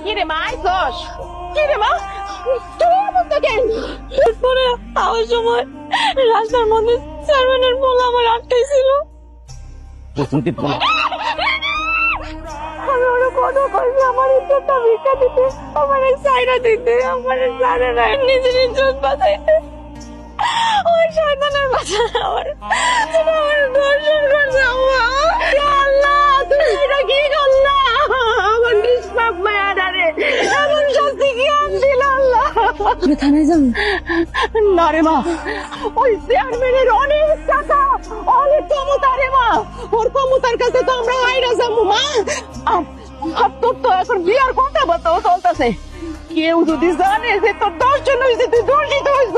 কি রে মা আইছস? কি রে মা তুই অবস্থা কেন? পরে আমার সময় রাস্তার মধ্যে সার্ভেন্টের বল আমার আটকাইছিল। আমি ওরা কত কইছি আমার ইজ্জতটা ভিক্ষা দিতে, আমার সাইরা দিতে, আমার সারা না নিজের ইজ্জত বাঁচাইতে। ওই শয়তানের বাচ্চা আমার দর্শন করছে। আল্লাহ তুমি এটা কি করলা? আমার নিষ্পাপ মায়াডারে এমন শাস্তি কি আনছিল আল্লাহ? তুমি থানায় যান না রে মা, ওই চেয়ারম্যানের অনেক টাকা, অনেক ক্ষমতা রে মা, ওর ক্ষমতার কাছে তো আমরা আইরা যাবো মা। তোর তো এখন বিয়ার কথা বার্তাও চলতেছে, কেউ যদি জানে যে তোর 10 জন হয়েছে তুই দর্শিত হয়েছ,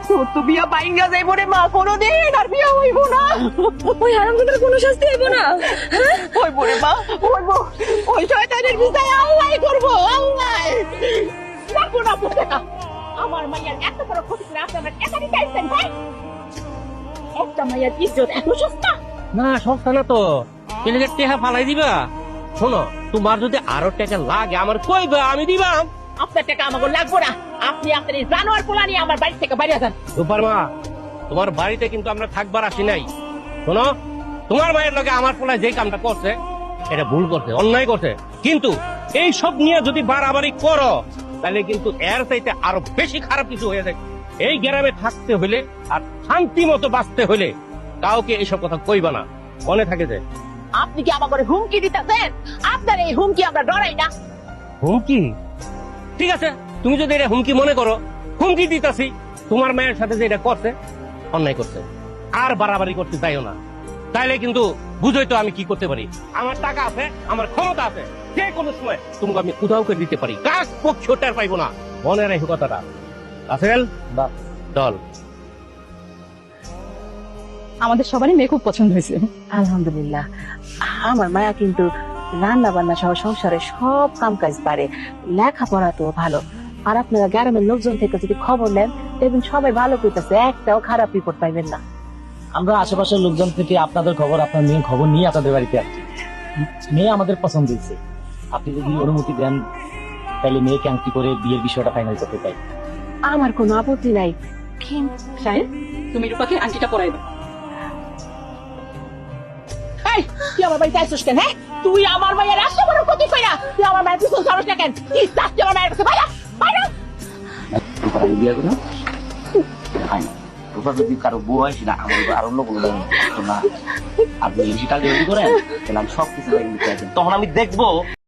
তোর তো বিয়া বাইঙ্গা যাইব রে মা, কোনোদিন আর বিয়া হইব না। ওই হারামজাদার কোনো শাস্তি হইব না? হইব রে মা, হইব। ওই শয়তানের বিচার আল্লাহই করবো, আল্লাহ। রাখবো না টাকা, আমার মাইয়ার এত বড় ক্ষতি করে আপনি আমার টাকা দিতে আসছেন ভাই? একটা মাইয়ার ইজ্জত এত সস্তা? না সস্তা না তো, টেহা ফালাই দিবা। শোনো, তোমার যদি আরো টাকা লাগে আমার কইবা, আমি দিবাম। আপনার টাকা আমাকে লাগবো না, আপনি আপনার এই জানোয়ার পোলা নিয়ে আমার বাড়ি থেকে বাইরে যান। রূপার মা, তোমার বাড়িতে কিন্তু আমরা থাকবার আসি নাই। শোনো, তোমার মায়ের লগে আমার পোলায় যে কামটা করছে এটা ভুল করছে, অন্যায় করছে, কিন্তু এই সব নিয়ে যদি বাড়াবাড়ি করো তাহলে কিন্তু এর চাইতে আরো বেশি খারাপ কিছু হয়ে যায়। এই গ্রামে থাকতে হইলে আর শান্তি মতো বাঁচতে হইলে কাউকে এইসব কথা কইবা না, মনে থাকে যে। আপনি কি আমাকে হুমকি দিতেছেন? আপনার এই হুমকি আমরা ডরাই না। হুমকি? ঠিক আছে, তুমি যদি এটা হুমকি মনে করো, হুমকি দিতাছি। তোমার মায়ের সাথে যে এটা করছে অন্যায় করছে, আর বাড়াবাড়ি করতে চাইও না, তাইলে কিন্তু বুঝোই তো আমি কি করতে পারি। আমার টাকা আছে, আমার ক্ষমতা আছে, যে কোনো সময় তোমাকে আমি উধাও করে দিতে পারি, কাজ পক্ষ টের পাইবো না, মনে রাখো কথাটা। রাসেল বা দল, আমাদের সবারই মেয়ে খুব পছন্দ হয়েছে। আলহামদুলিল্লাহ, আমার মায়া কিন্তু রান্না বান্না সহ সংসারে সব কাম কাজ পারে, লেখাপড়া তো ভালো। আর আপনারা গ্রামের লোকজন থেকে যদি খবর নেন দেখবেন সবাই ভালো করতেছে, একটাও খারাপ রিপোর্ট পাইবেন না। আমরা আশেপাশের লোকজন থেকে আপনাদের খবর, আপনার মেয়ের খবর নিয়ে আপনাদের বাড়িতে আসছি। মেয়ে আমাদের পছন্দ হয়েছে, আপনি যদি অনুমতি দেন তাহলে মেয়েকে আংটি করে বিয়ের বিষয়টা ফাইনাল করতে চাই। আমার কোনো আপত্তি নাই, কিন্তু সাহেব, তুমি রূপাকে আংটিটা পরাই দাও। এই, তুই আমার বাড়িতে আসছিস কেন? হ্যাঁ, তুই আমার মায়ের এত বড় ক্ষতি কইরা তুই আমার মায়ের পিছন ছাড়ছ না কেন? কি চাচ্ছি আমার মায়ের কাছে? বাইরে বাইরে। বিয়ে করো রূপা যদি কারো বউ হয় সেটা আমার আরো লোক না, আপনি বেশি টাকা করেন তাহলে আমি সবকিছু তখন আমি দেখবো